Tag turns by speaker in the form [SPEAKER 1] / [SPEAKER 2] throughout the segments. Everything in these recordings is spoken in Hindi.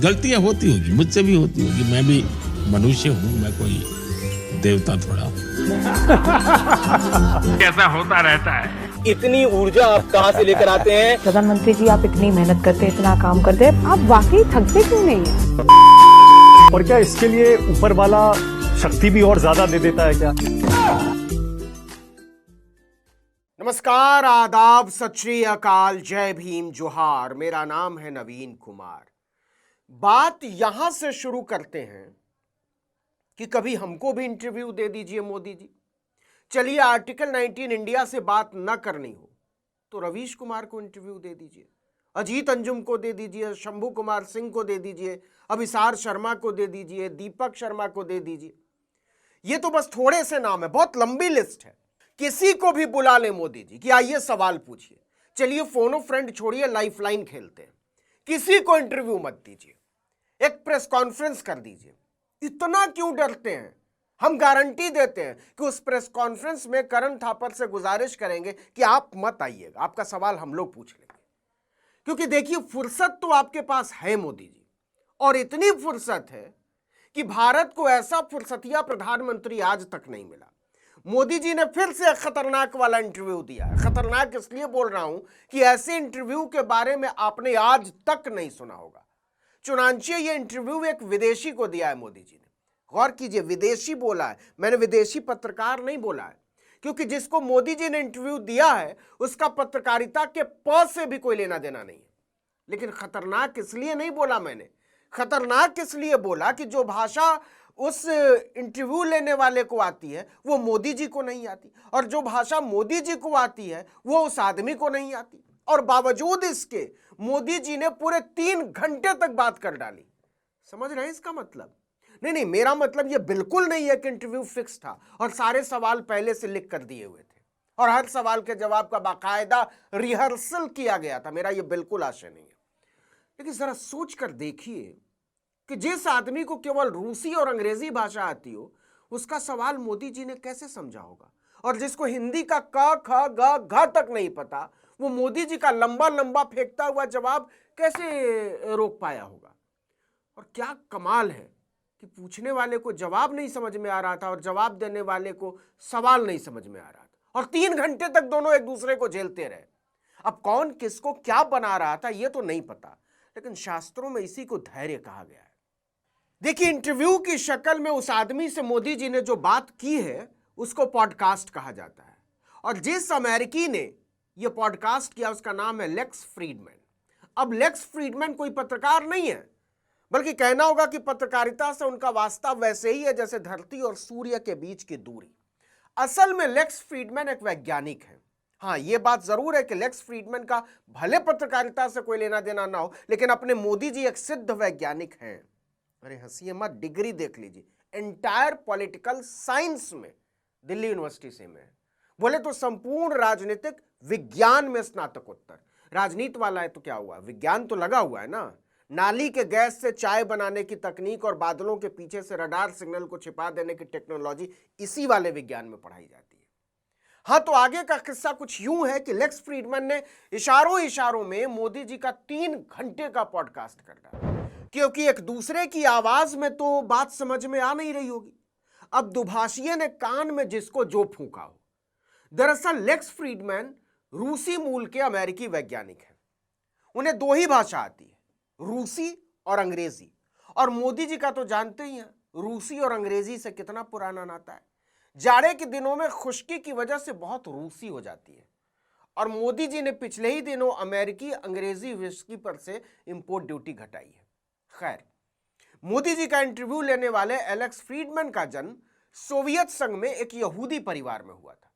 [SPEAKER 1] गलतियां होती होगी, मुझसे भी होती होगी, मैं भी मनुष्य हूँ, मैं कोई देवता थोड़ा हूँ।
[SPEAKER 2] ऐसा होता रहता है।
[SPEAKER 3] इतनी ऊर्जा आप कहाँ से लेकर आते हैं?
[SPEAKER 4] प्रधानमंत्री जी, आप इतनी मेहनत करते हैं, इतना काम करते हैं, आप वाकई थकते क्यों नहीं है?
[SPEAKER 5] और क्या इसके लिए ऊपर वाला शक्ति भी और ज्यादा दे देता है क्या?
[SPEAKER 3] नमस्कार, आदाब, सत श्री अकाल, जय भीम, जोहार। मेरा नाम है नवीन कुमार। बात यहां से शुरू करते हैं कि कभी हमको भी इंटरव्यू दे दीजिए मोदी जी। चलिए, आर्टिकल 19 इंडिया से बात न करनी हो तो रवीश कुमार को इंटरव्यू दे दीजिए, अजीत अंजुम को दे दीजिए, शंभू कुमार सिंह को दे दीजिए, अभिसार शर्मा को दे दीजिए, दीपक शर्मा को दे दीजिए। ये तो बस थोड़े से नाम है, बहुत लंबी लिस्ट है। किसी को भी बुला ले मोदी जी कि आइए सवाल पूछिए। चलिए, फोनो फ्रेंड छोड़िए, लाइफलाइन खेलते हैं। किसी को इंटरव्यू मत दीजिए, एक प्रेस कॉन्फ्रेंस कर दीजिए। इतना क्यों डरते हैं? हम गारंटी देते हैं कि उस प्रेस कॉन्फ्रेंस में करण थापर से गुजारिश करेंगे कि आप मत आइएगा, आपका सवाल हम लोग पूछ लेंगे। क्योंकि देखिए, फुर्सत तो आपके पास है मोदी जी, और इतनी फुर्सत है कि भारत को ऐसा फुर्सतिया प्रधानमंत्री आज तक नहीं मिला। मोदी जी ने फिर से एक खतरनाक वाला इंटरव्यू दिया है। खतरनाक इसलिए बोल रहा हूं कि ऐसे इंटरव्यू के बारे में आपने आज तक नहीं सुना होगा। चुनांची ये इंटरव्यू एक विदेशी को दिया है मोदी जी ने। गौर कीजिए, विदेशी बोला है, मैंने विदेशी पत्रकार नहीं बोला है, क्योंकि जिसको मोदी जी ने इंटरव्यू दिया है उसका पत्रकारिता के प से भी कोई लेना देना नहीं है। लेकिन खतरनाक इसलिए नहीं बोला मैंने, खतरनाक इसलिए बोला कि जो भाषा उस इंटरव्यू लेने वाले को आती है वो मोदी जी को नहीं आती, और जो भाषा मोदी जी को आती है वो उस आदमी को नहीं आती। और बावजूद इसके मोदी जी ने पूरे 3 घंटे तक बात कर डाली। समझ रहे हैं इसका मतलब? नहीं, मेरा मतलब ये बिल्कुल नहीं है कि इंटरव्यू फिक्स था और सारे सवाल पहले से लिख कर दिए हुए थे और हर सवाल के जवाब का बाकायदा रिहर्सल किया गया था। मेरा ये बिल्कुल आशय नहीं है। लेकिन जरा सोच कर देखिए कि जिस आदमी को केवल रूसी और अंग्रेजी भाषा आती हो उसका सवाल मोदी जी ने कैसे समझा होगा, और जिसको हिंदी का क ख ग घ तक नहीं पता वो मोदी जी का लंबा लंबा फेंकता हुआ जवाब कैसे रोक पाया होगा। और क्या कमाल है कि पूछने वाले को जवाब नहीं समझ में आ रहा था और जवाब देने वाले को सवाल नहीं समझ में आ रहा था, और 3 घंटे तक दोनों एक दूसरे को झेलते रहे। अब कौन किसको क्या बना रहा था ये तो नहीं पता, लेकिन शास्त्रों में इसी को धैर्य कहा गया है। देखिए, इंटरव्यू की शक्ल में उस आदमी से मोदी जी ने जो बात की है उसको पॉडकास्ट कहा जाता है, और जिस अमेरिकी ने यह पॉडकास्ट किया उसका नाम है लेक्स फ्रीडमैन। अब लेक्स फ्रीडमैन कोई पत्रकार नहीं है, बल्कि कहना होगा कि पत्रकारिता से उनका वास्ता वैसे ही है जैसे धरती और सूर्य के बीच की दूरी। असल में लेक्स फ्रीडमैन एक वैज्ञानिक है। हाँ, यह बात जरूर है कि लेक्स फ्रीडमैन का भले पत्रकारिता से कोई लेना देना ना हो, लेकिन अपने मोदी जी एक सिद्ध वैज्ञानिक हैं। अरे हंसिए मत, डिग्री देख लीजिए, एंटायर पॉलिटिकल साइंस में दिल्ली यूनिवर्सिटी से में। बोले तो संपूर्ण राजनीतिक विज्ञान में स्नातकोत्तर। राजनीति वाला है तो क्या हुआ, विज्ञान तो लगा हुआ है ना। नाली के गैस से चाय बनाने की तकनीक और बादलों के पीछे से रडार सिग्नल को छिपा देने की टेक्नोलॉजी इसी वाले विज्ञान में पढ़ाई जाती है। हाँ, तो आगे का किस्सा कुछ यूं है कि लेक्स फ्रीडमैन ने इशारों इशारों में मोदी जी का 3 घंटे का पॉडकास्ट कर डाला, क्योंकि एक दूसरे की आवाज में तो बात समझ में आ नहीं रही होगी। अब दुभाषिये ने कान में जिसको जो फूंका हो। दरअसल लेक्स फ्रीडमैन रूसी मूल के अमेरिकी वैज्ञानिक हैं। उन्हें 2 ही भाषा आती है, रूसी और अंग्रेजी। और मोदी जी का तो जानते ही हैं रूसी और अंग्रेजी से कितना पुराना नाता है। जाड़े के दिनों में खुश्की की वजह से बहुत रूसी हो जाती है, और मोदी जी ने पिछले ही दिनों अमेरिकी अंग्रेजी विस्की पर से इंपोर्ट ड्यूटी घटाई है। खैर, मोदी जी का इंटरव्यू लेने वाले एलेक्स फ्रीडमैन का जन्म सोवियत संघ में एक यहूदी परिवार में हुआ था,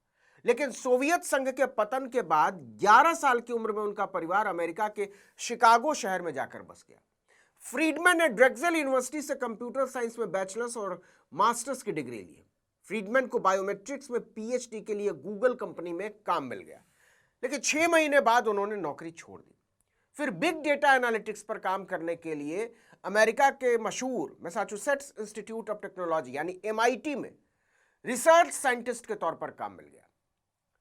[SPEAKER 3] लेकिन सोवियत संघ के पतन के बाद 11 साल की उम्र में उनका परिवार अमेरिका के शिकागो शहर में जाकर बस गया। फ्रीडमैन ने ड्रेक्सेल यूनिवर्सिटी से कंप्यूटर साइंस में बैचलर्स और मास्टर्स की डिग्री ली। फ्रीडमैन को बायोमेट्रिक्स में पीएचडी के लिए गूगल कंपनी में काम मिल गया, लेकिन 6 महीने बाद उन्होंने नौकरी छोड़ दी। फिर बिग डेटा एनालिटिक्स पर काम करने के लिए अमेरिका के मशहूर मैसाचुसेट्स इंस्टीट्यूट ऑफ टेक्नोलॉजी यानी MIT में रिसर्च साइंटिस्ट के तौर पर काम मिल गया।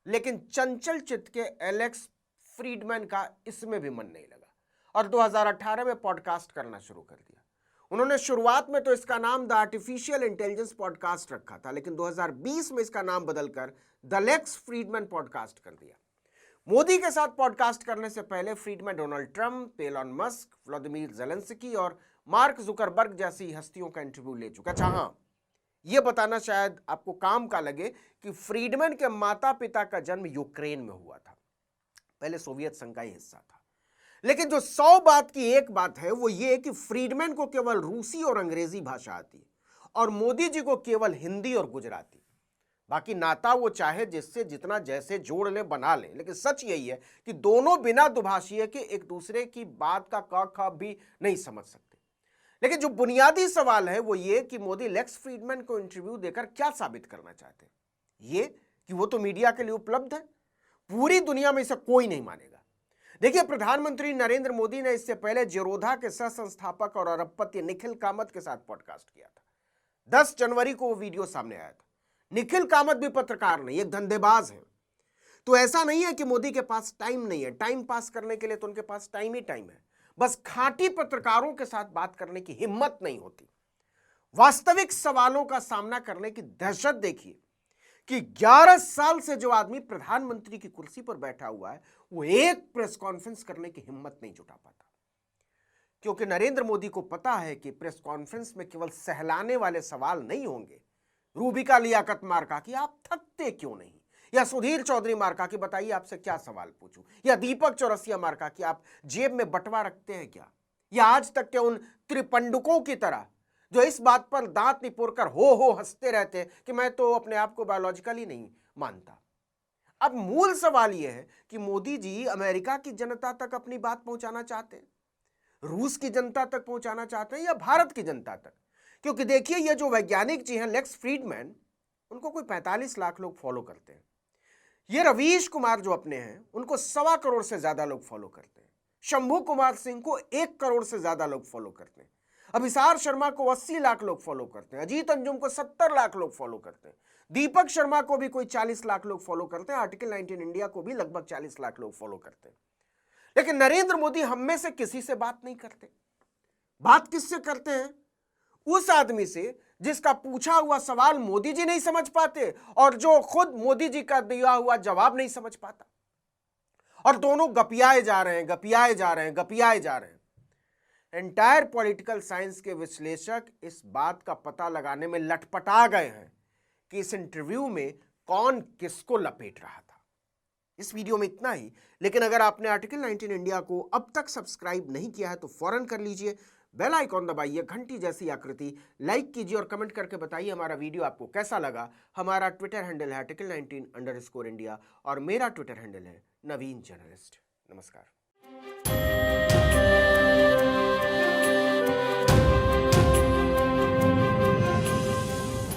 [SPEAKER 3] लेकिन चंचल चित्त के एलेक्स फ्रीडमैन का इसमें भी मन नहीं लगा और 2018 में पॉडकास्ट करना शुरू कर दिया। उन्होंने शुरुआत में तो इसका नाम द आर्टिफिशियल इंटेलिजेंस पॉडकास्ट रखा था, लेकिन 2020 में इसका नाम बदलकर द लेक्स फ्रीडमैन पॉडकास्ट कर दिया। मोदी के साथ पॉडकास्ट करने से पहले Fridman Donald Trump, Elon Musk, Vladimir Zelensky और मार्क जुकरबर्ग जैसी हस्तियों का इंटरव्यू ले चुका। अच्छा हाँ, यह बताना शायद आपको काम का लगे कि फ्रीडमैन के माता पिता का जन्म यूक्रेन में हुआ था, पहले सोवियत संघ का ही हिस्सा था। लेकिन जो 100 बात की एक बात है वो ये कि फ्रीडमैन को केवल रूसी और अंग्रेजी भाषा आती है और मोदी जी को केवल हिंदी और गुजराती। बाकी नाता वो चाहे जिससे जितना जैसे जोड़ ले बना ले, लेकिन सच यही है कि दोनों बिना दुभाषीय के एक दूसरे की बात का क ख भी नहीं समझ सकते। लेकिन जो बुनियादी सवाल है वो ये कि मोदी लेक्स फ्रीडमैन को इंटरव्यू देकर क्या साबित करना चाहते हैं। ये कि वो तो मीडिया के लिए उपलब्ध है, पूरी दुनिया में इसे कोई नहीं मानेगा। देखिए, प्रधानमंत्री नरेंद्र मोदी ने इससे पहले जेरोधा के सह संस्थापक और अरबपति निखिल कामत के साथ पॉडकास्ट किया था। 10 जनवरी को वो वीडियो सामने आया था। निखिल कामत भी पत्रकार नहीं, एक धंधेबाज है। तो ऐसा नहीं है कि मोदी के पास टाइम नहीं है, टाइम पास करने के लिए तो उनके पास टाइम ही टाइम है, बस खांटी पत्रकारों के साथ बात करने की हिम्मत नहीं होती। वास्तविक सवालों का सामना करने की दहशत देखिए कि 11 साल से जो आदमी प्रधानमंत्री की कुर्सी पर बैठा हुआ है वो एक प्रेस कॉन्फ्रेंस करने की हिम्मत नहीं जुटा पाता, क्योंकि नरेंद्र मोदी को पता है कि प्रेस कॉन्फ्रेंस में केवल सहलाने वाले सवाल नहीं होंगे। रूबिका लियाकत मार्का की आप थकते क्यों नहीं, या सुधीर चौधरी मार्का की बताइए आपसे क्या सवाल पूछूं, या दीपक चौरसिया मार्का की आप जेब में बटवा रखते हैं क्या, या आज तक के उन त्रिपंडुकों की तरह जो इस बात पर दांत निपोरकर हो हंसते रहते कि मैं तो अपने आप को बायोलॉजिकली नहीं मानता। अब मूल सवाल यह है कि मोदी जी अमेरिका की जनता तक अपनी बात पहुंचाना चाहते हैं, रूस की जनता तक पहुंचाना चाहते हैं, या भारत की जनता तक। क्योंकि देखिए, ये जो वैज्ञानिक जी हैं लेक्स फ्रीडमैन, उनको कोई 45 लाख लोग फॉलो करते हैं। ये रवीश कुमार जो अपने हैं उनको 1.25 करोड़ से ज्यादा लोग फॉलो करते हैं। शंभू कुमार सिंह को 1 करोड़ से ज्यादा लोग फॉलो करते हैं। अभिसार शर्मा को 80 लाख लोग फॉलो करते हैं। अजीत अंजुम को 70 लाख लोग फॉलो करते हैं। दीपक शर्मा को भी कोई 40 लाख लोग फॉलो करते हैं। आर्टिकल 19 इंडिया को भी लगभग 40 लाख लोग फॉलो करते हैं। लेकिन नरेंद्र मोदी हम में से किसी से बात नहीं करते। बात किससे करते हैं? उस आदमी से जिसका पूछा हुआ सवाल मोदी जी नहीं समझ पाते और जो खुद मोदी जी का दिया हुआ जवाब नहीं समझ पाता, और दोनों गपियाए जा रहे हैं। एंटायर पॉलिटिकल साइंस के विश्लेषक इस बात का पता लगाने में लटपटा गए हैं कि इस इंटरव्यू में कौन किसको लपेट रहा था। इस वीडियो में इतना ही, लेकिन अगर आपने आर्टिकल 19 इंडिया को अब तक सब्सक्राइब नहीं किया है तो फौरन कर लीजिए। बेल आइकॉन दबाइए, घंटी जैसी आकृति, लाइक कीजिए और कमेंट करके बताइए हमारा वीडियो आपको कैसा लगा। हमारा ट्विटर हैंडल है आर्टिकल 19_इंडिया और मेरा ट्विटर हैंडल है नवीन जर्नलिस्ट। नमस्कार।